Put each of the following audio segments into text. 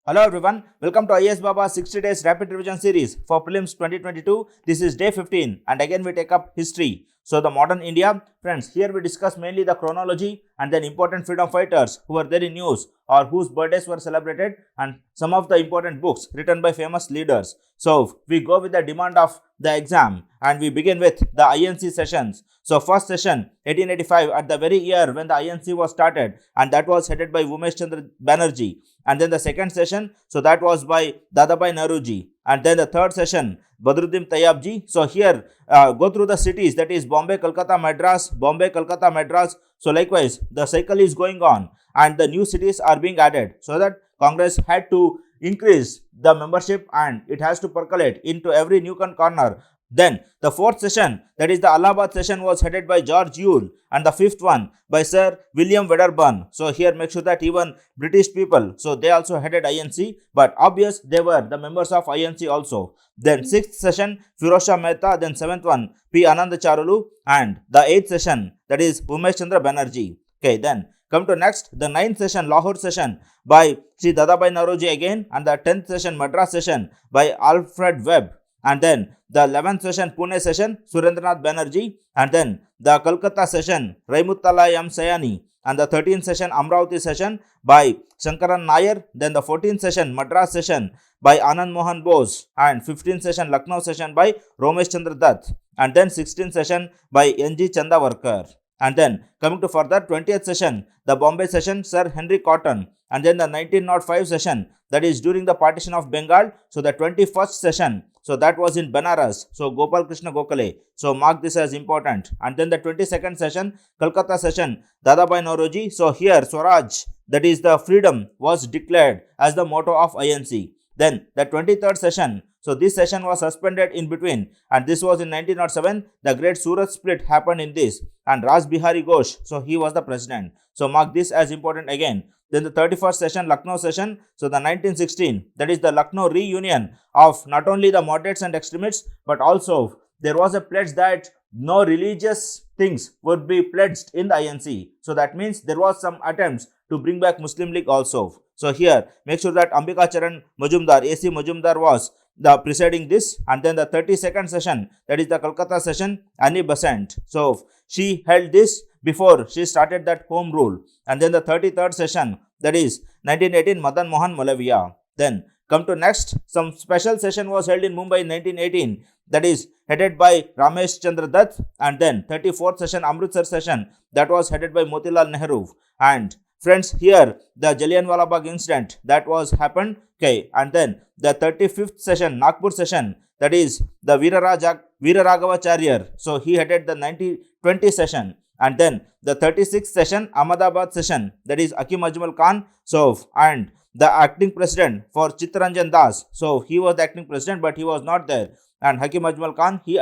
Hello everyone, welcome to IS Baba 60 Days Rapid Revision Series for Prelims 2022. This is day 15 and again we take up history. So the modern India, friends, here we discuss mainly the chronology and then important freedom fighters who were there in news or whose birthdays were celebrated and some of the important books written by famous leaders. So we go with the demand of the exam and we begin with the INC sessions. So first session 1885 at the very year when the INC was started and that was headed by Umesh Chandra Banerjee. And then the second session, so that was by Dadabhai Nauroji. And then the third session, Badruddin Tayyabji. So here, go through the cities, that is Bombay, Kolkata, Madras, Bombay, Kolkata, Madras. So likewise, the cycle is going on and the new cities are being added so that Congress had to increase the membership and it has to percolate into every nook and corner. Then the fourth session, that is the Allahabad session, was headed by George Yule, and the fifth one by Sir William Wedderburn. So here make sure that even British people, so they also headed INC, but obvious they were the members of INC also. Then sixth session Firoz Shah Mehta, then seventh one P. Anandacharulu, and the eighth session, that is Umesh Chandra Banerjee. Okay, then come to next, the ninth session, Lahore session by Sri Dadabhai Nauroji again, and the 10th session, Madras session by Alfred Webb, and then the 11th session, Pune session, Surendranath Banerjee, and then the Kolkata session, Rahimuttallah M. Sayani, and the 13th session, Amravati session by Shankaran Nair, then the 14th session, Madras session by Anand Mohan Bose, and 15th session, Lucknow session by Romesh Chandra Dutt, and then 16th session by N.G. Chandavarkar. And then coming to further 20th session, the Bombay session, Sir Henry Cotton, and then the 1905 session, that is during the partition of Bengal. So the 21st session, so that was in Banaras, so Gopal Krishna Gokhale, so mark this as important. And then the 22nd session, Kolkata session, Dadabhai Nauroji. So here Swaraj, that is the freedom, was declared as the motto of INC. Then the 23rd session, so this session was suspended in between and this was in 1907. The great Surat split happened in this and Raj Bihari Ghosh, so he was the president. So mark this as important again. Then the 31st session, Lucknow session, so the 1916, that is the Lucknow reunion of not only the moderates and extremists, but also there was a pledge that no religious things would be pledged in the INC. So that means there was some attempts to bring back Muslim League also. So here, make sure that Ambika Charan Majumdar, AC Majumdar was the presiding this. And then the 32nd session, that is the Kolkata session, Annie Besant. So she held this before she started that home rule. And then the 33rd session, that is 1918, Madan Mohan Malaviya. Then come to next, some special session was held in Mumbai in 1918, that is headed by Ramesh Chandra Dutt. And then 34th session, Amritsar session, that was headed by Motilal Nehru. And friends, here the Jallianwala Bagh incident that was happened. Okay, and then the 35th session, Nagpur session, that is the Veeraraghavacharya. So he headed the 1920 session. And then the 36th session, Ahmedabad session, that is Hakim Ajmal Khan. So and the acting president for Chittaranjan Das. So he was the acting president, but he was not there. And Hakim Ajmal Khan, he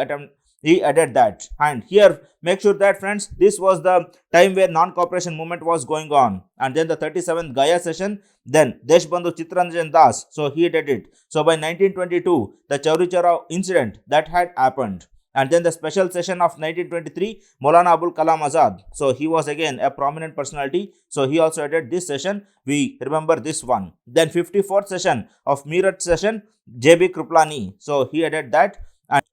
added that. And here make sure that friends, this was the time where non-cooperation movement was going on. And then the 37th Gaya session, then Deshbandhu Chittaranjan Das, so he did it. So by 1922, the Chauri Chaura incident that had happened. And then the special session of 1923, Maulana Abul Kalam Azad. So he was again a prominent personality. So he also added this session. We remember this one. Then 54th session of Meerut session, J.B. Kriplani. So he added that.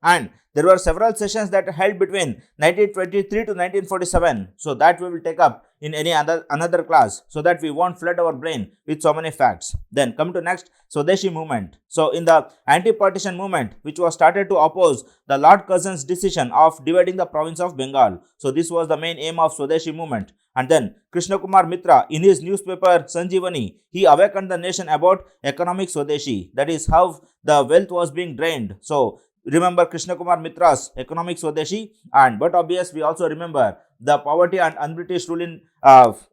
And there were several sessions that held between 1923 to 1947. So that we will take up in another class so that we won't flood our brain with so many facts. Then come to next, Swadeshi movement. So in the anti-partition movement, which was started to oppose the Lord Curzon's decision of dividing the province of Bengal. So this was the main aim of Swadeshi movement. And then Krishna Kumar Mitra, in his newspaper Sanjeevani, he awakened the nation about economic Swadeshi. That is how the wealth was being drained. So remember Krishna Kumar Mitra's economic Swadeshi, and but obvious we also remember the poverty and un-British rule in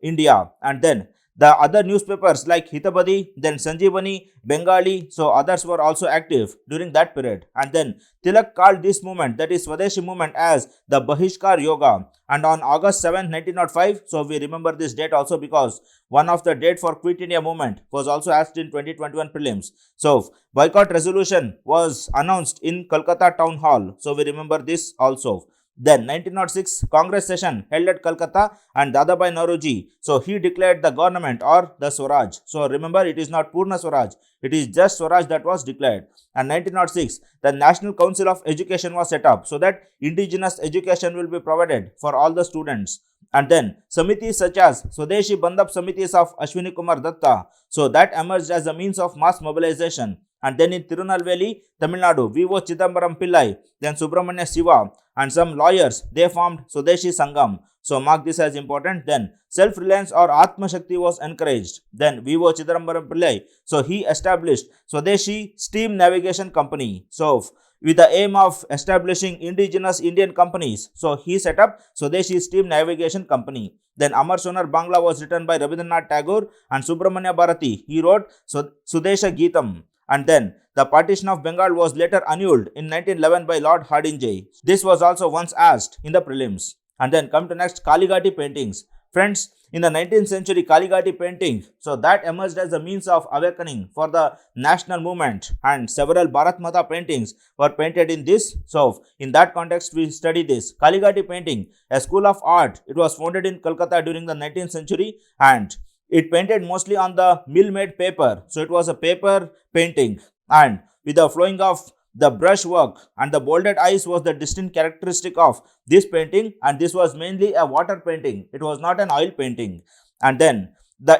India. And then the other newspapers like Hitabadi, then Sanjeevani, Bengali, so others were also active during that period. And then Tilak called this movement, that is Swadeshi movement, as the Bahishkar Yoga. And on August 7, 1905, so we remember this date also because one of the date for Quit India movement was also asked in 2021 prelims. So boycott resolution was announced in Kolkata Town Hall. So we remember this also. Then 1906 Congress session held at Calcutta, and Dadabhai Nauroji, so he declared the government or the Swaraj. So remember, it is not Purna Swaraj, it is just Swaraj that was declared. And 1906 the National Council of Education was set up so that indigenous education will be provided for all the students. And then Samitis such as Swadeshi Bandhap Samitis of Ashwini Kumar Datta, so that emerged as a means of mass mobilization. And then in Tirunelveli, Tamil Nadu, V.O. Chidambaram Pillai, then Subramania Shiva and some lawyers, they formed Swadeshi Sangam. So mark this as important. Then self-reliance or Atma Shakti was encouraged. Then V.O. Chidambaram Pillai, so he established Swadeshi Steam Navigation Company. So with the aim of establishing indigenous Indian companies, so he set up Swadeshi Steam Navigation Company. Then Amar Sonar Bangla was written by Rabindranath Tagore, and Subramania Bharati, he wrote Sudesha Geetam. And then the partition of Bengal was later annulled in 1911 by Lord Hardinge. This was also once asked in the prelims. And then come to next, Kalighati paintings. Friends, in the 19th century, Kalighati painting, so that emerged as a means of awakening for the national movement, and several Bharat Mata paintings were painted in this. So in that context, we study this. Kalighati painting, a school of art, it was founded in Calcutta during the 19th century, and it painted mostly on the mill-made paper. So it was a paper painting, and with the flowing of the brush work and the bolded eyes was the distinct characteristic of this painting, and this was mainly a water painting. It was not an oil painting. And then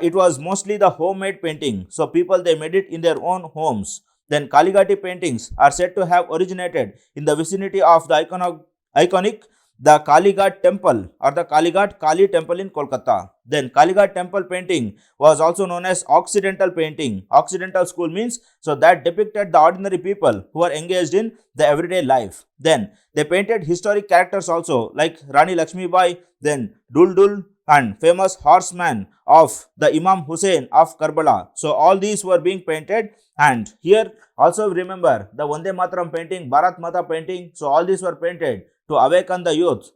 it was mostly the homemade painting. So people, they made it in their own homes. Then Kalighati paintings are said to have originated in the vicinity of the iconic the Kalighat temple or the Kalighat Kali temple in Kolkata. Then Kalighat temple painting was also known as Occidental painting. Occidental school means so that depicted the ordinary people who are engaged in the everyday life. Then they painted historic characters also like Rani Lakshmibai, then Duldul and famous horseman of the Imam Hussain of Karbala. So all these were being painted, and here also remember the Vande Mataram painting, Bharat Mata painting. So all these were painted to awaken the youth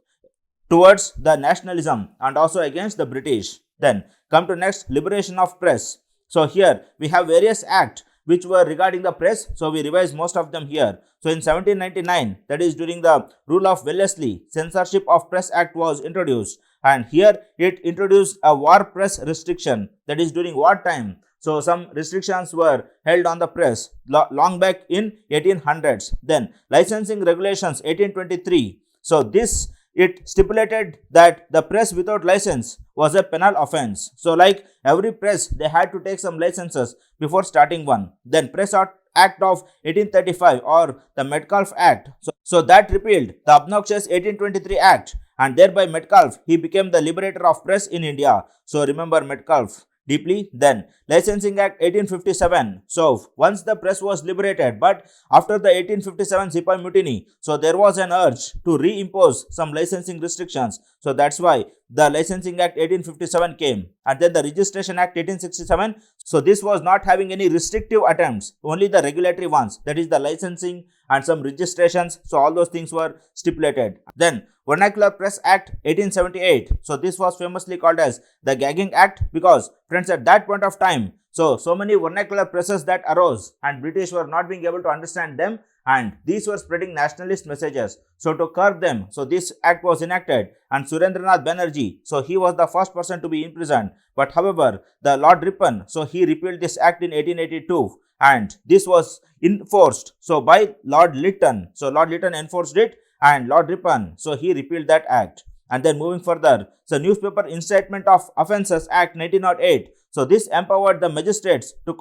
towards the nationalism and also against the British. Then come to next, liberation of press. So here we have various acts which were regarding the press. So we revise most of them here. So in 1799, that is during the rule of Wellesley, Censorship of Press Act was introduced, and here it introduced a war press restriction, that is during wartime. So some restrictions were held on the press long back in 1800s. Then licensing regulations 1823. So this, it stipulated that the press without license was a penal offense. So like every press, they had to take some licenses before starting one. Then Press Act of 1835 or the Metcalfe Act. So that repealed the obnoxious 1823 Act, and thereby Metcalfe, he became the liberator of press in India. So remember Metcalfe deeply. Then Licensing Act 1857. So once the press was liberated, but after the 1857 Sepoy Mutiny, so there was an urge to reimpose some licensing restrictions. So that's why the Licensing Act 1857 came. And then the Registration Act 1867. So this was not having any restrictive attempts, only the regulatory ones, that is the licensing and some registrations. So all those things were stipulated. Then Vernacular Press Act 1878. So this was famously called as the Gagging Act, because friends, at that point of time, so many vernacular presses that arose, and British were not being able to understand them, and these were spreading nationalist messages. So to curb them, so this act was enacted, and Surendranath Banerjee, so he was the first person to be imprisoned. But however, the Lord Rippon, so he repealed this act in 1882, and this was enforced so by Lord Lytton. So Lord Lytton enforced it, and Lord Rippon, so he repealed that act. And then moving further, so Newspaper Incitement of Offences Act 1908. So this empowered the magistrates to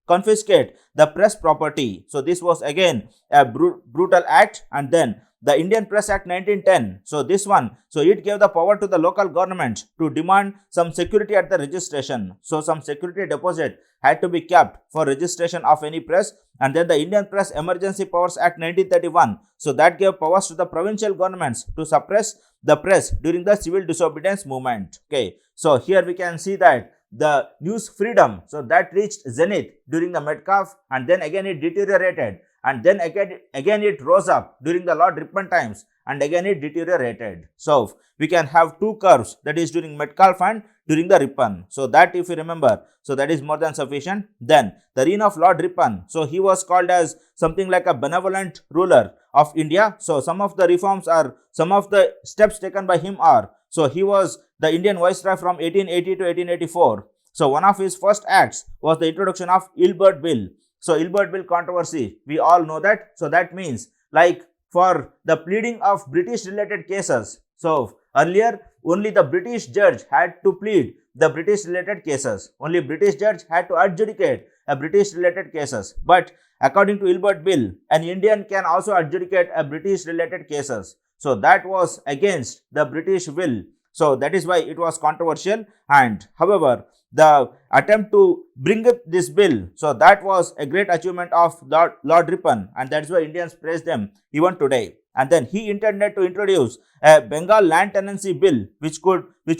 confiscate the press property. So this was again a brutal act. And then the Indian Press Act 1910. So this one, so it gave the power to the local government to demand some security at the registration. So some security deposit had to be kept for registration of any press. And then the Indian Press Emergency Powers Act 1931. So that gave powers to the provincial governments to suppress the press during the civil disobedience movement. Okay, so here we can see that the news freedom, so that reached zenith during the Metcalfe, and then again it deteriorated, and then again it rose up during the Lord Rippon times, and again it deteriorated. So we can have two curves, that is during Metcalfe and during the Rippon. So that if you remember, so that is more than sufficient. Then the reign of Lord Rippon, so he was called as something like a benevolent ruler of India. So some of the reforms are, some of the steps taken by him are, so he was the Indian viceroy from 1880 to 1884. So one of his first acts was the introduction of Ilbert Bill. So Ilbert Bill controversy, we all know that. So that means like for the pleading of British related cases. So earlier only the British judge had to plead the British related cases. Only British judge had to adjudicate a British related cases. But according to Ilbert Bill, an Indian can also adjudicate a British related cases. So that was against the British will. So that is why it was controversial. And however, the attempt to bring up this bill, so that was a great achievement of Lord Rippon, and that's why Indians praise them even today. And then he intended to introduce a Bengal land tenancy bill, which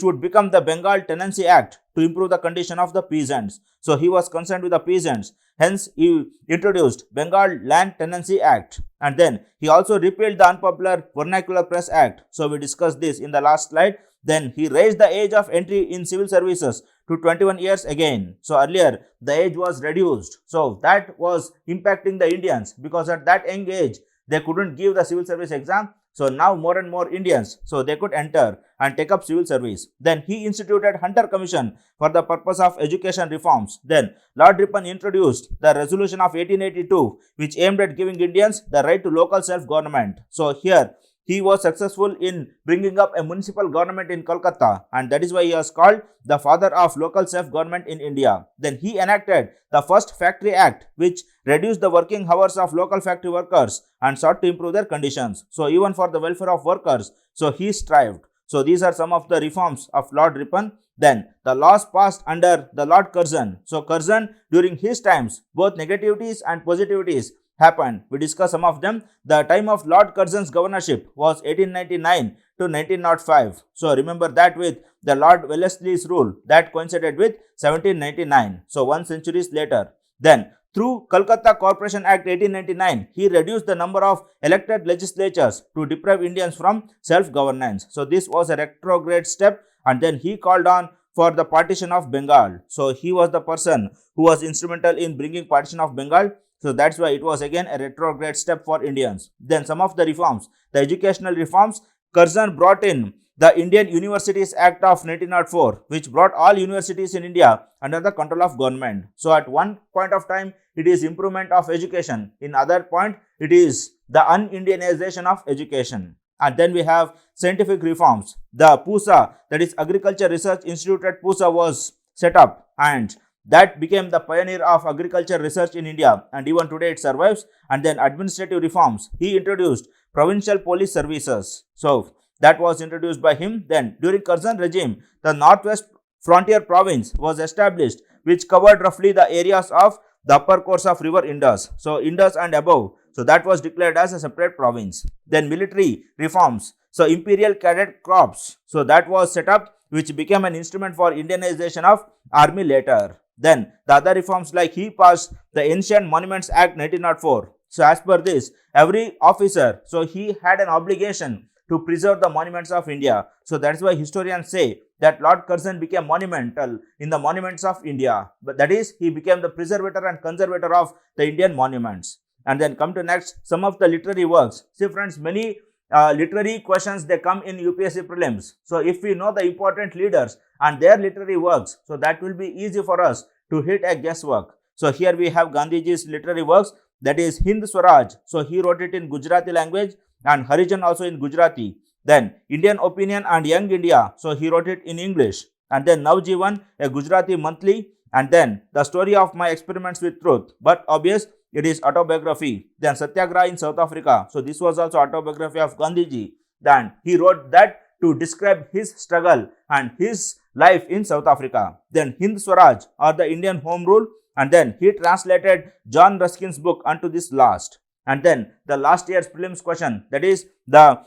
would become the Bengal Tenancy Act to improve the condition of the peasants. So he was concerned with the peasants, hence he introduced Bengal Land Tenancy Act. And then he also repealed the unpopular Vernacular Press Act. So we discussed this in the last slide. Then he raised the age of entry in civil services to 21 years again. So earlier the age was reduced. So that was impacting the Indians because at that young age they couldn't give the civil service exam. So now more and more Indians, so they could enter and take up civil service. Then he instituted Hunter Commission for the purpose of education reforms. Then Lord Rippon introduced the resolution of 1882, which aimed at giving Indians the right to local self-government. So here he was successful in bringing up a municipal government in Kolkata, and that is why he was called the father of local self-government in India. Then he enacted the first Factory Act, which reduced the working hours of local factory workers and sought to improve their conditions. So even for the welfare of workers, so he strived. So these are some of the reforms of Lord Rippon. Then the laws passed under the Lord Curzon. So Curzon, during his times, both negativities and positivities happened. We discuss some of them. The time of Lord Curzon's governorship was 1899 to 1905. So remember that with the Lord Wellesley's rule that coincided with 1799. So 1 century later. Then through Kolkata Corporation Act 1899, he reduced the number of elected legislatures to deprive Indians from self-governance. So this was a retrograde step, and then he called on for the partition of Bengal. So he was the person who was instrumental in bringing partition of Bengal. So that's why it was again a retrograde step for Indians. Then some of the reforms, the educational reforms, Curzon brought in the Indian Universities Act of 1904, which brought all universities in India under the control of government. So at one point of time, it is improvement of education. In other point, it is the un-Indianization of education. And then we have scientific reforms. The PUSA, that is Agriculture Research Institute at PUSA, was set up, and that became the pioneer of agriculture research in India, and even today it survives. And then administrative reforms. He introduced provincial police services. So that was introduced by him. Then during Curzon regime, the Northwest Frontier Province was established, which covered roughly the areas of the upper course of river Indus. So Indus and above. So that was declared as a separate province. Then military reforms. So Imperial Cadet Corps. So that was set up, which became an instrument for Indianization of army later. Then the other reforms, like he passed the Ancient Monuments Act 1904. So as per this, every officer, so he had an obligation to preserve the monuments of India. So that's why historians say that Lord Curzon became monumental in the monuments of India. But that is, he became the preservator and conservator of the Indian monuments. And then come to next, some of the literary works. See friends, many literary questions, they come in UPSC prelims. So if we know the important leaders and their literary works, so that will be easy for us to hit a guesswork. So here we have Gandhiji's literary works, that is Hind Swaraj. So he wrote it in Gujarati language, and Harijan also in Gujarati. Then Indian Opinion and Young India, so he wrote it in English. And then Navjivan, a Gujarati monthly. And then The Story of My Experiments with Truth, but obvious, it is autobiography. Then Satyagraha in South Africa, so this was also autobiography of Gandhiji. Then he wrote that to describe his struggle and his life in South Africa. Then Hind Swaraj, or the Indian Home Rule, and then he translated John Ruskin's book unto this last. And then the last year's prelims question, that is the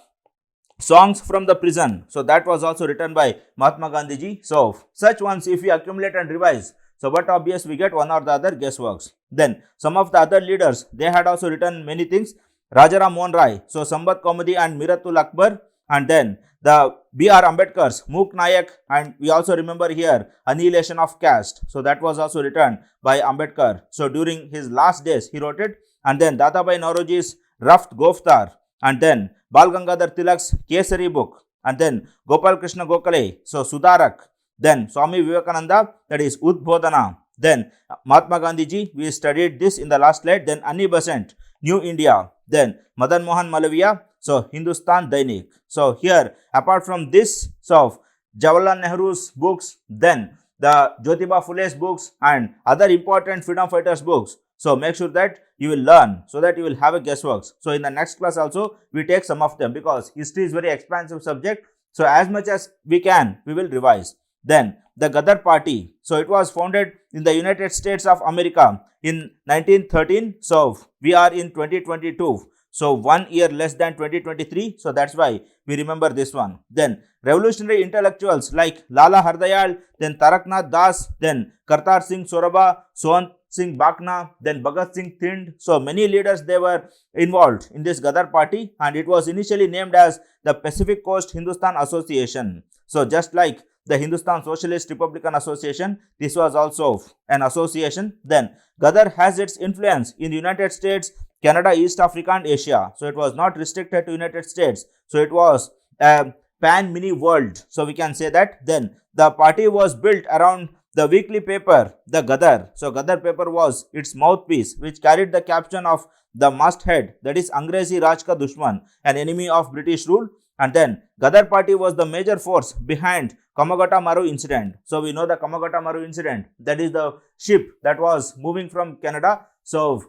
Songs from the Prison. So that was also written by Mahatma Gandhiji. So such ones, if we accumulate and revise, so but obvious we get one or the other guessworks. Then some of the other leaders, they had also written many things. Rajaram Mohan Rai, so Sambat Kaumudi and Miratul Akbar, and then the B.R. Ambedkar's Mook Nayak, and we also remember here Annihilation of Caste. So that was also written by Ambedkar. So during his last days he wrote it, and then Dadabai Nauroji's Raft Goftar, and then Bal Gangadhar Tilak's Kesari book, and then Gopal Krishna Gokhale, so Sudarak, then Swami Vivekananda, that is Udbodhana, then Mahatma Gandhiji, we studied this in the last slide, then Annie Besant, New India, then Madan Mohan Malaviya, so Hindustan Dainik. So here, apart from this, so Jawaharlal Nehru's books, then the Jyotiba Phule's books and other important freedom fighters books. So make sure that you will learn so that you will have a guesswork. So in the next class also, we take some of them because history is very expansive subject. So as much as we can, we will revise. Then the Gadr party. So it was founded in the United States of America in 1913. So we are in 2022. So 1 year less than 2023. So that's why we remember this one. Then revolutionary intellectuals like Lala Hardayal, then Taraknath Das, then Kartar Singh Soraba, Sohant Singh Bakna, then Bhagat Singh Thind. So many leaders, they were involved in this Gadr party, and it was initially named as the Pacific Coast Hindustan Association. So just like the Hindustan Socialist Republican Association, this was also an association. Then Gadr has its influence in the United States, Canada, East Africa and Asia. So it was not restricted to United States. So it was a pan mini world. So we can say that. Then the party was built around the weekly paper, the Gadr. So Gadr paper was its mouthpiece, which carried the caption of the masthead, that is Angrezi Raj Ka Dushman, an enemy of British rule. And then Gadr party was the major force behind Kamagata Maru incident. So we know the Kamagata Maru incident, that is the ship that was moving from Canada. So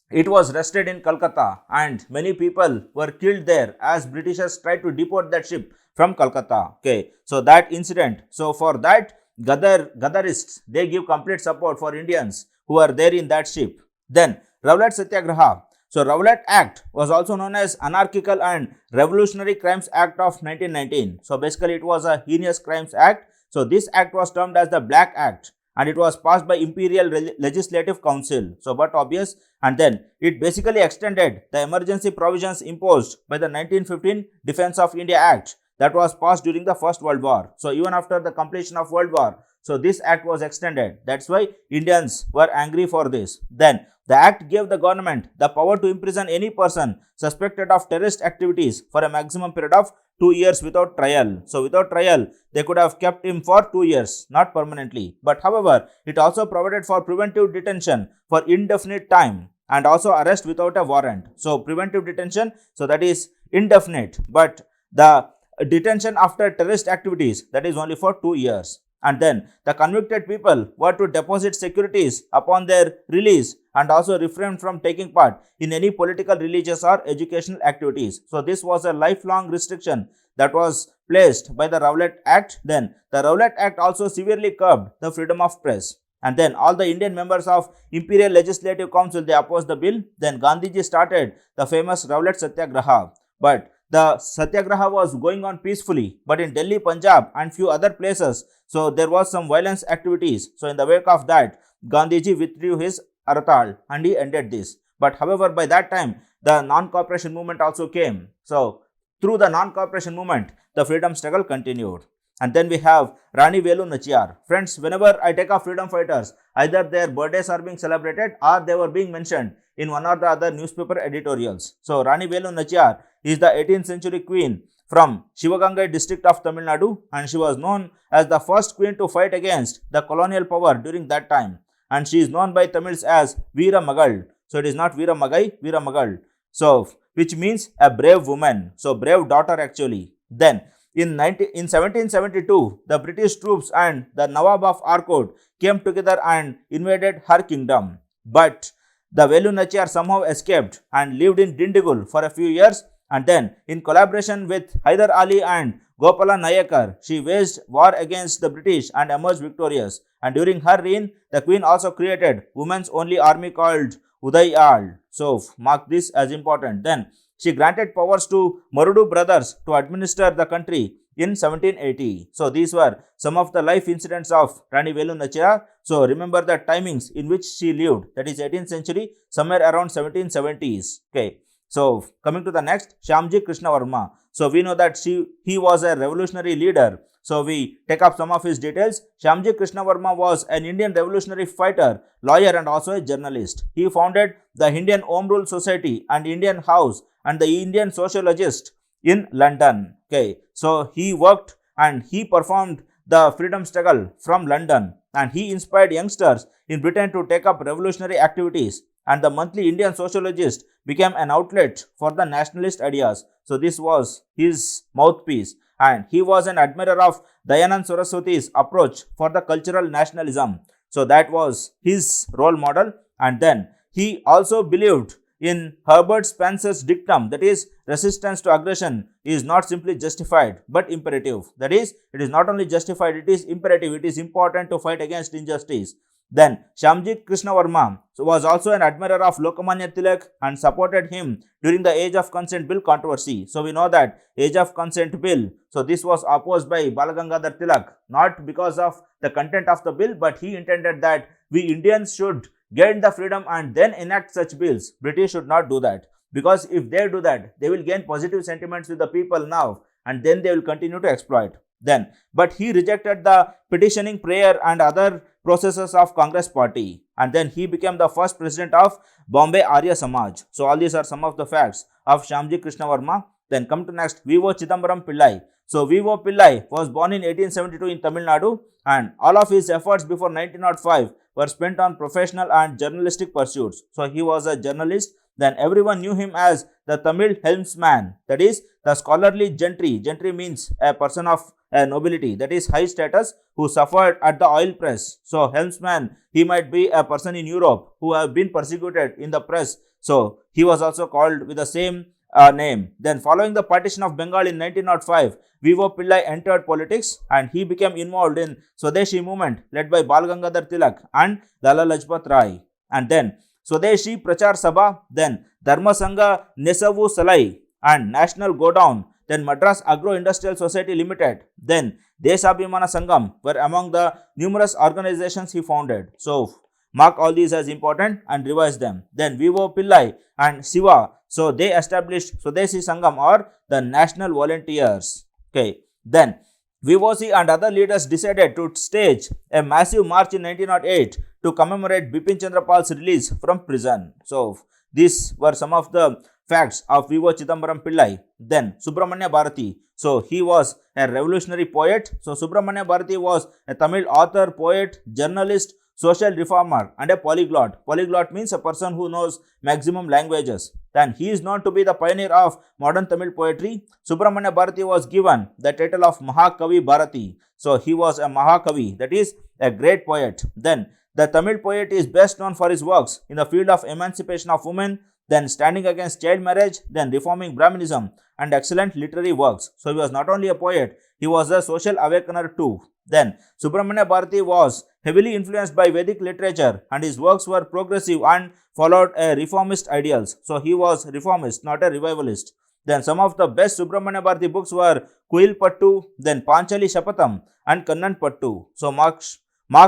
it was rested in Calcutta and many people were killed there as Britishers tried to deport that ship from Calcutta. Okay, so that incident. So for that, Gadarists, they give complete support for Indians who are there in that ship. Then Rowlett Satyagraha. So Rowlett Act was also known as Anarchical and Revolutionary Crimes Act of 1919. So basically it was a heinous crimes act. So this act was termed as the Black Act, and it was passed by Imperial Legislative Council. So but obvious. And then it basically extended the emergency provisions imposed by the 1915 Defense of India Act that was passed during the First World War. So even after the completion of World War, so this act was extended. That's why Indians were angry for this. Then the act gave the government the power to imprison any person suspected of terrorist activities for a maximum period of 2 years without trial. So without trial, they could have kept him for 2 years, not permanently. But however, it also provided for preventive detention for indefinite time and also arrest without a warrant. So preventive detention, so that is indefinite, but the detention after terrorist activities, that is only for 2 years. And then the convicted people were to deposit securities upon their release and also refrain from taking part in any political, religious or educational activities. So this was a lifelong restriction that was placed by the Rowlett Act. Then the Rowlett Act also severely curbed the freedom of press. And then all the Indian members of Imperial Legislative Council, they opposed the bill. Then Gandhiji started the famous Rowlett Satyagraha. But the Satyagraha was going on peacefully, but in Delhi, Punjab and few other places, so there was some violence activities. So in the wake of that, Gandhiji withdrew his Aratal and he ended this. But however, by that time, the non-cooperation movement also came. So through the non-cooperation movement, the freedom struggle continued. And then we have Rani, Velu, Nachiyar. Friends, whenever I take up freedom fighters, either their birthdays are being celebrated or they were being mentioned in one or the other newspaper editorials. So Rani Velu Nachiyar is the 18th century queen from Shivagangai district of Tamil Nadu, and she was known as the first queen to fight against the colonial power during that time. And she is known by Tamils as Veera Magal. So it is not Veera Magai, Veera Magal. So which means a brave woman. So brave daughter actually. Then in 1772, the British troops and the Nawab of Arcot came together and invaded her kingdom. But the Velu Nachiyar somehow escaped and lived in Dindigul for a few years, and then in collaboration with Hyder Ali and Gopala Nayakar, she waged war against the British and emerged victorious. And during her reign, the queen also created women's only army called Udayal. So mark this as important. Then she granted powers to Marudu brothers to administer the country in 1780. So these were some of the life incidents of Rani Velu Nachiyar. So remember the timings in which she lived, that is 18th century, somewhere around 1770s. Okay. So coming to the next, Shyamji Krishna Varma. So we know that he was a revolutionary leader. So we take up some of his details. Shyamji Krishna Varma was an Indian revolutionary fighter, lawyer and also a journalist. He founded the Indian Home Rule Society and Indian House and the Indian Sociologist in London. Okay, so he worked and he performed the freedom struggle from London, and he inspired youngsters in Britain to take up revolutionary activities, and the monthly Indian Sociologist became an outlet for the nationalist ideas. So this was his mouthpiece, and he was an admirer of Dayanand Saraswati's approach for the cultural nationalism. So that was his role model. And then he also believed in Herbert Spencer's dictum, that is, resistance to aggression is not simply justified but imperative. That is, it is not only justified, it is imperative. It is important to fight against injustice. Then Shyamji Krishna Varma was also an admirer of Lokmanya Tilak and supported him during the Age of Consent Bill controversy. So we know that Age of Consent Bill, so this was opposed by Balagangadhar Tilak, not because of the content of the bill, but he intended that we Indians should gain the freedom and then enact such bills. British should not do that, because if they do that, they will gain positive sentiments with the people now, and then they will continue to exploit. Then, but he rejected the petitioning prayer and other processes of Congress party, and then he became the first president of Bombay Arya Samaj. So all these are some of the facts of Shyamji Krishna Varma. Then come to next, Vivo Chidambaram Pillai. So Vivo Pillai was born in 1872 in Tamil Nadu, and all of his efforts before 1905 were spent on professional and journalistic pursuits. So he was a journalist. Then everyone knew him as the Tamil helmsman, that is, the scholarly gentry. Gentry means a person of nobility, that is high status, who suffered at the oil press. So helmsman, he might be a person in Europe who have been persecuted in the press. So he was also called with the same name. Then following the partition of Bengal in 1905, Vivo Pillai entered politics and he became involved in Swadeshi movement led by Bal Gangadhar Tilak and Lala Lajpat Rai. And then Swadeshi Prachar Sabha, then Dharma Sangha Nesavu Salai and National Godown, then Madras Agro Industrial Society Limited, then Deshabhimana Sangam were among the numerous organizations he founded. So mark all these as important and revise them. Then Vivo Pillai and Siva, so they established Swadeshi Sangam or the National Volunteers. Okay, then VOC and other leaders decided to stage a massive march in 1908 to commemorate Bipin Chandra Pal's release from prison. So these were some of the facts of Vivo Chidambaram Pillai. Then Subramania Bharati. So he was a revolutionary poet. So Subramania Bharati was a Tamil author, poet, journalist, social reformer and a polyglot. Polyglot means a person who knows maximum languages. Then he is known to be the pioneer of modern Tamil poetry. Subramania Bharati was given the title of Mahakavi Bharati. So he was a Mahakavi, that is a great poet. Then the Tamil poet is best known for his works in the field of emancipation of women, then standing against child marriage, then reforming Brahminism and excellent literary works. So he was not only a poet, he was a social awakener too. Then Subramania Bharati was heavily influenced by Vedic literature and his works were progressive and followed a reformist ideals. So he was reformist, not a revivalist. Then some of the best Subramania Bharati books were Kuil Pattu, then Panchali Shapatham and Kannan Pattu. So mark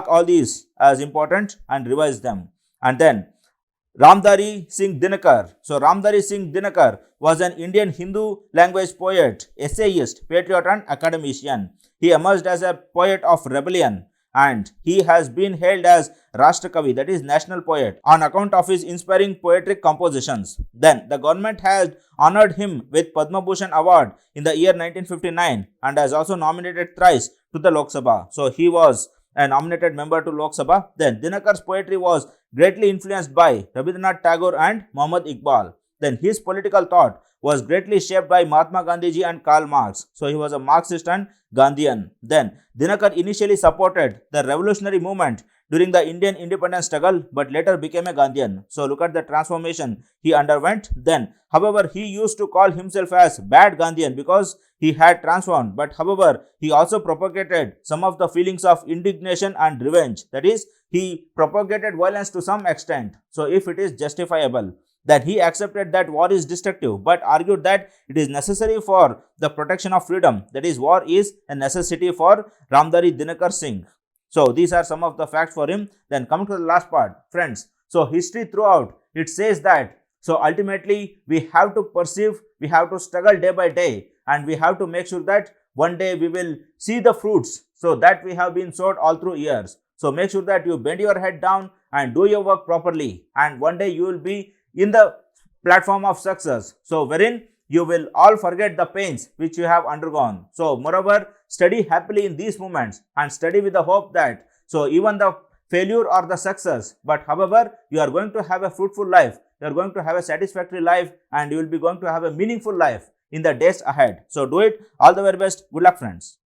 all these as important and revise them. And then Ramdhari Singh Dinkar. So Ramdhari Singh Dinkar was an Indian Hindu language poet, essayist, patriot and academician. He emerged as a poet of rebellion and he has been hailed as Rashtrakavi, that is national poet, on account of his inspiring poetic compositions. Then the government had honored him with Padma Bhushan Award in the year 1959 and has also nominated thrice to the Lok Sabha. So he was a nominated member to Lok Sabha. Then Dinakar's poetry was greatly influenced by Rabindranath Tagore and Muhammad Iqbal. Then his political thought was greatly shaped by Mahatma Gandhiji and Karl Marx. So he was a Marxist and Gandhian. Then Dinakar initially supported the revolutionary movement during the Indian independence struggle but later became a Gandhian. So look at the transformation he underwent. Then however he used to call himself as bad Gandhian because he had transformed, but however he also propagated some of the feelings of indignation and revenge. That is, he propagated violence to some extent. So if it is justifiable, then he accepted that war is destructive but argued that it is necessary for the protection of freedom. That is, war is a necessity for Ramdhari Dinakar Singh. So these are some of the facts for him. Then come to the last part, friends. So history throughout, it says that So ultimately, we have to perceive, we have to struggle day by day, and we have to make sure that one day we will see the fruits, so that we have been sowed all through years. So make sure that you bend your head down and do your work properly, and one day you will be in the platform of success, so wherein you will all forget the pains which you have undergone. So moreover, study happily in these moments, and study with the hope that, so even the failure or the success, but however, you are going to have a fruitful life, you are going to have a satisfactory life, and you will be going to have a meaningful life in the days ahead. So do it. All the very best. Good luck, friends.